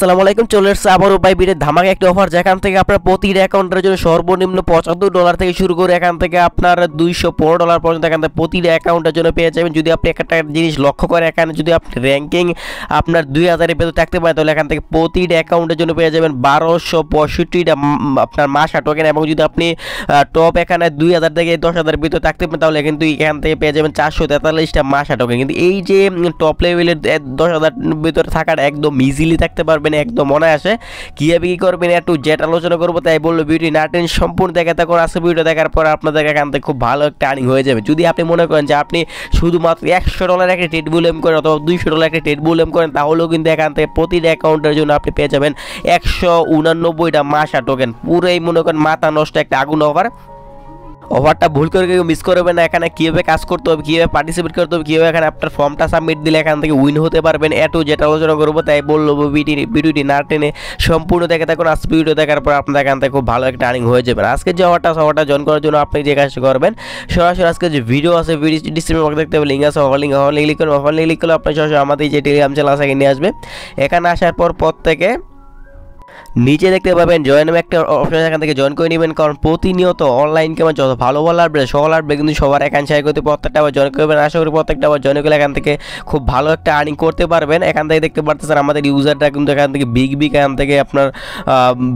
আসসালামু আলাইকুম। চলে এসেছে আবারও বাইবিটের ধামাকা একটি অফার, যেখান থেকে আপনার প্রতিটা অ্যাকাউন্টের জন্য সর্বনিম্ন $75 থেকে শুরু করে এখান থেকে আপনার $215 পর্যন্ত এখান থেকে প্রতিটা অ্যাকাউন্টের জন্য পেয়ে যাবেন। যদি আপনি একটা জিনিস লক্ষ্য করেন, এখানে যদি আপনি র্যাঙ্কিং আপনার 2000-এর ভেতর থাকতে পারেন, তাহলে এখান থেকে প্রতিটা অ্যাকাউন্টের জন্য পেয়ে যাবেন 1265টা আপনার মাসা টোকেন। এবং যদি আপনি টপ এখানে 2000 থেকে 10,000-এর ভিতর থাকতে পারেন, তাহলে কিন্তু এখান থেকে পেয়ে যাবেন 443টা মাসা টোকেন। কিন্তু এই যে টপ লেভেলের 10,000 ভিতরে থাকার একদম ইজিলি থাকতে পারবেন, একদম মনে আসে। কীভাবে কী করবেন একটু জেট আলোচনা করবো, তাই বললো ভিডিও না টেন সম্পূর্ণ দেখাতে করে আসে। ভিডিও দেখার পর আপনাদের এখান থেকে খুব ভালো একটা আর্নিং হয়ে যাবে। যদি আপনি মনে করেন যে আপনি শুধুমাত্র $100 একটা ট্রেড বুলেম করেন অথবা $200 একটা ট্রেড বুলেম করেন, তাহলেও কিন্তু এখান থেকে প্রতিটা অ্যাকাউন্টের জন্য আপনি পেয়ে যাবেন 189টা মাসা টোকেন। পুরোই মনে করেন মাথা নষ্ট একটা আগুন অফারটা ভুল করে কেউ মিস করবেন না। এখানে কীভাবে কাজ করতে হবে, কীভাবে পার্টিসিপেট করতে হবে, কীভাবে এখানে আপনার ফর্মটা সাবমিট দিলে এখান থেকে উইন হতে পারবেন, এটু যেটা আলোচনা করবো। তাই বললো ভিডিওটি না টেনে সম্পূর্ণ দেখে থাকুন। আজকে ভিডিও দেখার পর আপনাদের এখান থেকে খুব ভালো একটা আর্নিং হয়ে যাবে। আজকে যে অফারটা জয়েন করার জন্য আপনি যে কাজটা করবেন, সরাসরি আজকে যে ভিডিও আছে ভিডিও ডিসক্রিপশন বক্সে দেখতে হবে লিঙ্ক আছে, অফার লিঙ্ক ক্লিক করুন। অফার লিঙ্ক করলে আপনার সরাসরি আমাদের যে টেলিগ্রাম চ্যানেল আছে নিয়ে আসবে। এখানে আসার পর থেকে নিচে দেখতে পাবেন জয়েন নামে একটা অপশন, এখান থেকে জয়েন করে নেবেন। কারণ প্রতিনিয়ত অনলাইন কেমন যত ভালো ভালো আসবে সকল আসবে, কিন্তু সবার এখান শেয়ার করতে প্রত্যেকটা আবার জয়েন করবেন। আশা করি প্রত্যেকটা আবার জয়েন করলে এখান থেকে খুব ভালো একটা আর্নিং করতে পারবেন। এখান থেকে দেখতে পারতেছেন আমাদের ইউজারটা কিন্তু এখান থেকে বিগ এখান থেকে আপনার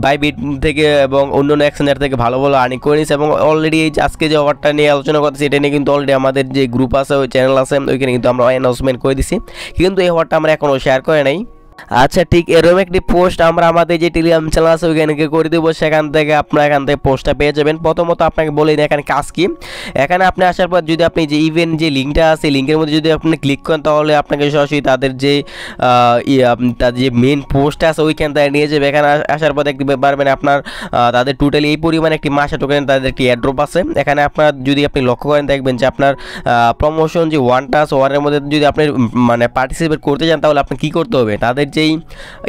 বাইবিট থেকে এবং অন্যান্য এক্সচেঞ্জার থেকে ভালো ভালো আর্নিং করে নিয়েছে। এবং অলরেডি আজকে যে অফারটা নিয়ে আলোচনা করতেছি, এটা নিয়ে কিন্তু অলরেডি আমাদের যে গ্রুপ আছে, ওই চ্যানেল আছে, ওইখানে কিন্তু আমরা অ্যানাউন্সমেন্ট করে দিছি, কিন্তু এই অফারটা আমরা এখনও শেয়ার করে নাই। আচ্ছা, ঠিক এরকম একটি পোস্ট আমরা আমাদের যে টেলিগ্রাম চ্যানেল আছে ওইখানে করে দেবো। সেখান থেকে আপনারা এখান থেকে পোস্টটা পেয়ে যাবেন। প্রথমত আপনাকে বলে দিন এখানে কাজ কি। এখানে আপনি আসার পর যদি আপনি যে ইভেন্ট যে লিঙ্কটা আছে, লিঙ্কের মধ্যে যদি আপনি ক্লিক করেন, তাহলে আপনাকে সরাসরি তাদের যে তাদের যে মেন পোস্টটা আছে ওইখান থেকে নিয়ে যাবে। এখানে আসার পর দেখতে পারবেন আপনার তাদের টোটালি এই পরিমাণে একটি মাসা টোকেন, তাদের একটি অ্যাড্রপ আছে। এখানে আপনার যদি আপনি লক্ষ্য করেন দেখবেন যে আপনার প্রমোশন যে ওয়ানটা আছে, ওয়ানের মধ্যে যদি আপনি মানে পার্টিসিপেট করতে চান, তাহলে আপনি কী করতে হবে, তাদের যেই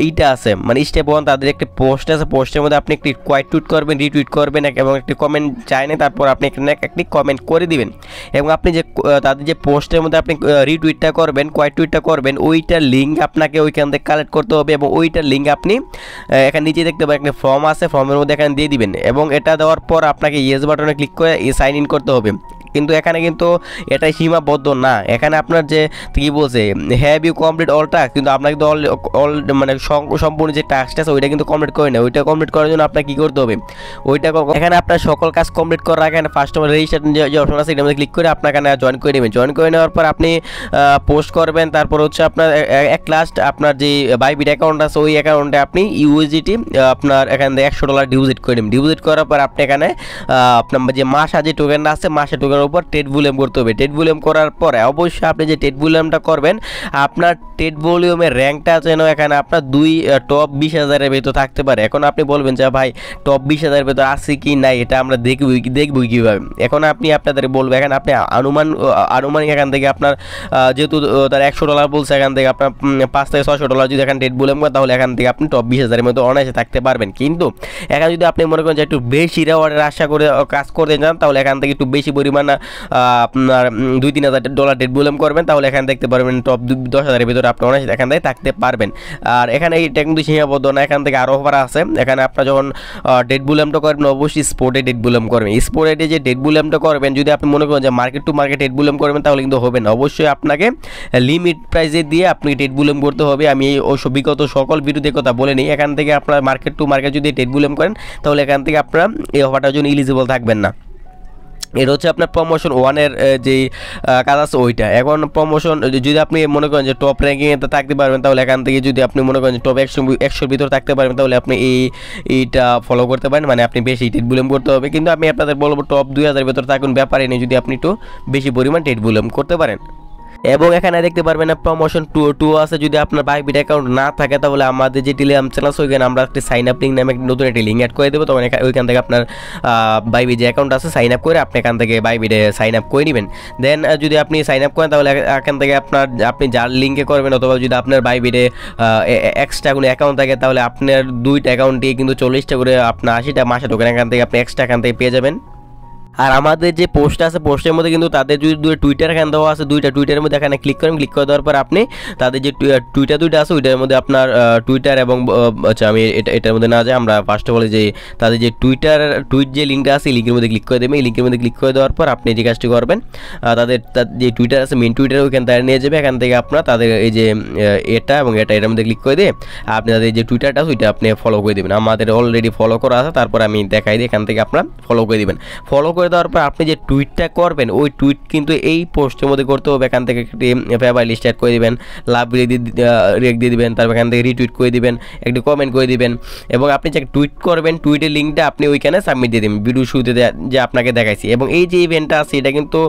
এইটা আছে মানে স্টেপ 1, তাদের একটি পোস্ট আছে, পোস্টের মধ্যে আপনি একটি কোয়াইট টুইট করবেন, রিটুইট করবেন এবং একটি কমেন্ট চাইনে, তারপর আপনি এখানে একটি কমেন্ট করে দিবেন। এবং আপনি যে তাদের যে পোস্টের মধ্যে আপনি রিটুইটটা করবেন, কোয়াইট টুইটটা করবেন, ওইটার লিঙ্ক আপনাকে ওইখান থেকে কালেক্ট করতে হবে। এবং ওইটার লিঙ্ক আপনি এখানে নিচে দেখতে পাবেন একটা ফর্ম আছে, ফর্মের মধ্যে এখানে দিয়ে দিবেন। এবং এটা দেওয়ার পর আপনাকে ইয়েস বাটনে ক্লিক করে সাইন ইন করতে হবে। কিন্তু এখানে কিন্তু এটাই সীমাবদ্ধ না। এখানে আপনার যে কী বলছে have you complete all task, কিন্তু আপনার কিন্তু অল মানে সম্পূর্ণ যে টাস্কটা আছে ওইটা কিন্তু কমপ্লিট করে না। ওইটা কমপ্লিট করার জন্য আপনার কী করতে হবে, ওইটা এখানে আপনার সকল কাজ কমপ্লিট করার আগে ফার্স্ট রেজিস্ট্রেশন যে অপশন আছে এটার মধ্যে ক্লিক করে আপনার এখানে জয়েন করে নেবেন। জয়েন করে নেওয়ার পর আপনি পোস্ট করবেন। তারপর হচ্ছে আপনার এক লাস্ট আপনার যে বাইবিট অ্যাকাউন্ট আছে ওই অ্যাকাউন্টে আপনি ইউএসডিটি আপনার এখান থেকে $100 ডিপোজিট করে নেবেন। ডিপোজিট করার পর আপনি এখানে আপনার যে মাসা যে টোকেনটা আছে, মাসা টোকেনের উপর টেড ভলিউম করতে হবে। টেড ভলিউম করার পরে অবশ্যই আপনি যে টেড ভলিউমটা করবেন, আপনার টেড ভলিউমের র্যাঙ্কটা যেন এখানে আপনার টপ 20,000-এর ভেতর থাকতে পারে। এখন আপনি বলবেন যে ভাই টপ 20,000-এর ভেতর আছে কি নাই, এটা আমরা দেখবই কীভাবে। এখন আপনি আপনাদের বলবো, এখানে আপনি আনুমানিক এখান থেকে আপনার যেহেতু তার $100 বলছে, এখান থেকে আপনার $500 থেকে $600 যদি এখানে টেড ভলিউম করেন, তাহলে এখান থেকে আপনি টপ 20,000-এর মধ্যে অনায়াসে থাকতে পারবেন। কিন্তু এখানে যদি আপনি মনে করেন যে একটু বেশি রেওয়ার্ডের আশা করে কাজ করতে চান, তাহলে এখান থেকে একটু বেশি পরিমাণ আপনার $2-3,000 টেড ভলিউম করবেন, তাহলে এখানে দেখতে পারবেন টপ 10,000-এর ভিতরে আপনি অনায়াসে এখান থেকে থাকতে পারবেন। আর এখানে এটা কিন্তু সীমাবদ্ধ না, এখান থেকে আরও অফার আছে। এখানে আপনার যখন টেড ভলিউমটা করবেন, অবশ্যই স্পোর্টে টেড ভলিউম করবেন। স্পোর্টে যে টেড ভলিউমটা করবেন, যদি আপনি মনে করেন যে market to market Ted volume করবেন, তাহলে কিন্তু হবে না। অবশ্যই আপনাকে লিমিট প্রাইসে দিয়ে আপনি টেড ভলিউম করতে হবে। আমি ওই বিগত সকল ভিডিওতে কথা বলে নিই। এখান থেকে আপনার মার্কেট টু মার্কেট যদি টেড ভলিউম করেন, তাহলে এখান থেকে আপনারা এই অফারটার জন্য এলিজিবল থাকবেন না। এটা হচ্ছে আপনার প্রমোশন 1-এর যেই কাজ আছে ওইটা। এখন প্রমোশন যদি আপনি মনে করেন যে টপ র্যাঙ্কিংয়ে থাকতে পারবেন, তাহলে এখান থেকে যদি আপনি মনে করেন যে টপ 100-এর ভিতরে থাকতে পারবেন, তাহলে আপনি এইটা ফলো করতে পারেন। মানে আপনি বেশি টেড ভলিউম করতে হবে। কিন্তু আমি আপনাদের বলবো টপ 2000-এর ভিতরে থাকুন, ব্যাপারে নেই যদি আপনি একটু বেশি পরিমাণ টেড ভলিউম করতে পারেন। এবং এখানে দেখতে পারবেন প্রমোশন 2 আছে। যদি আপনার বাইবিট অ্যাকাউন্ট না থাকে, তাহলে আমাদের যে টেলিগ্রাম চ্যানেল আছে ওইখানে আমরা একটি সাইন আপ লিঙ্ক নামে নতুন একটি লিঙ্ক অ্যাড করে দেবো। তখন ওইখান থেকে আপনার বাইবিট যে অ্যাকাউন্ট আছে সাইন আপ করে আপনি এখান থেকে বাইবিটে সাইন আপ করে নেবেন। দেন যদি আপনি সাইন আপ করেন, তাহলে এখান থেকে আপনি যার লিঙ্কে করবেন, অথবা যদি আপনার বাইবিটে এক্সট্রা কোনো অ্যাকাউন্ট থাকে, তাহলে আপনার 2টা অ্যাকাউন্টে কিন্তু 40টা করে আপনার 80টা মাসে টোকেন এখান থেকে আপনি এক্সট্রা এখান থেকে পেয়ে যাবেন। আর আমাদের যে পোস্ট আছে পোস্টের মধ্যে কিন্তু তাদের যদি দুটো টুইটার এখানে দেওয়া আছে, দুইটা টুইটারের মধ্যে এখানে ক্লিক করেন, ক্লিক করে দেওয়ার পর আপনি তাদের যে টুইটার দুইটা আছে ওইটার মধ্যে আপনার টুইটার এবং আচ্ছা আমি এটার মধ্যে না যাই, আমরা ফার্স্ট অফ অল যে তাদের যে টুইট যে লিঙ্কটা আছে এই লিঙ্কের মধ্যে ক্লিক করে দেবেন। এই লিঙ্কের মধ্যে ক্লিক করে দেওয়ার পর আপনি যে কাজটি করবেন তাদের যে টুইটার আছে মেন টুইটার ওইখান থেকে নিয়ে যাবে। এখান থেকে আপনার তাদের এই যে এটা এবং এটার মধ্যে ক্লিক করে দিয়ে আপনি তাদের যে টুইটারটা আছে ওইটা আপনি ফলো করে দেবেন। আমাদের অলরেডি ফলো করা আছে, তারপর আমি দেখাই দিই, এখান থেকে আপনার ফলো করে দেবেন। ফলো করে দেওয়ার পর আপনি যে টুইটটা করবেন ওই টুইট কিন্তু এই পোস্টের মধ্যে করতে হবে। এখান থেকে একটি ফেভারিট লিস্ট অ্যাড করে দিবেন, লাভ রেক দিয়ে দিবেন, তারপর এখান থেকে রিটুইট করে দিবেন, একটি কমেন্ট করে দিবেন এবং আপনি যে টুইট করবেন টুইটের লিঙ্কটা আপনি ওইখানে সাবমিট দিয়ে দেবেন ভিডিও শুরুতে যে আপনাকে দেখাইছি। এবং এই যে ইভেন্টটা আছে এটা কিন্তু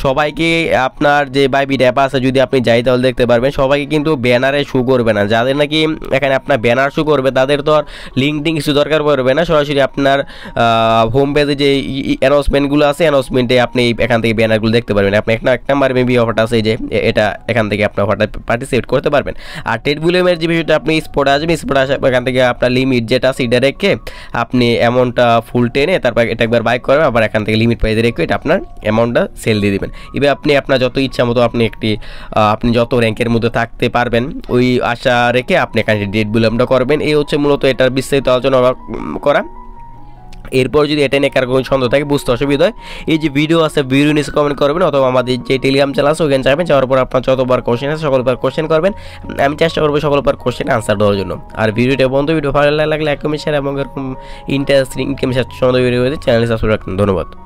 সবাইকে আপনার যে বাইবিট অ্যাপ আছে যদি আপনি যাই তাহলে দেখতে পারবেন সবাইকে কিন্তু ব্যানারে শো করবে না। যাদের নাকি এখানে আপনার ব্যানার শো করবে তাদের তো আর লিঙ্কডিন কিছু দরকার পড়বে না, সরাসরি আপনার হোম পেজে যে অ্যানাউন্সমেন্টগুলো আছে অ্যানাউন্সমেন্টে আপনি এখান থেকে ব্যানারগুলো দেখতে পারবেন। আপনি এক নাম্বার মেবি অফারটা আছে যে এটা এখান থেকে আপনার অফারটা পার্টিসিপেট করতে পারবেন। আর টেড বুলিয়ামের যে বিষয়টা আপনি স্পটে আসবেন, স্পটে আসা এখান থেকে আপনার লিমিট যেটা আছে এটা রেখে আপনি অ্যামাউন্টটা ফুল টেনে তারপর এটা একবার বাই করবেন, আবার এখান থেকে লিমিট প্রাইসে রেখে এটা আপনার অ্যামাউন্টটা সেল দিয়ে দেবেন। এবার আপনি আপনার যত ইচ্ছা মতো আপনি যত র্যাঙ্কের মধ্যে থাকতে পারবেন ওই আশা রেখে আপনি এখানে টেড বুলিয়ামটা করবেন। এই হচ্ছে মূলত এটার বিস্তারিত আলোচনা করা। এরপর যদি এটা নিয়ে কারো কোনো সন্দেহ থাকে বুঝতে অসুবিধা হয় এই যে ভিডিও আছে ভিডিও নিচে কমেন্ট করবেন, অথবা আমাদের যে টেলিগ্রাম চ্যানেল আছে ওখানে যাবেন, যাওয়ার পর আপনার যতবার কোশ্চেন আছে সকলবার কোশ্চেন করবেন, আমি চেষ্টা করবো সকলবার কোশ্চেন আনসার দেওয়ার জন্য। আর ভিডিওটা বন্ধু ভিডিও ভালো লাগলে এক কমেন্ট শেয়ার এবং এরকম ইন্টারেস্টিং ইনকাম সম্বন্ধে ভিডিও চ্যানেল সাবস্ক্রাইব রাখুন। ধন্যবাদ।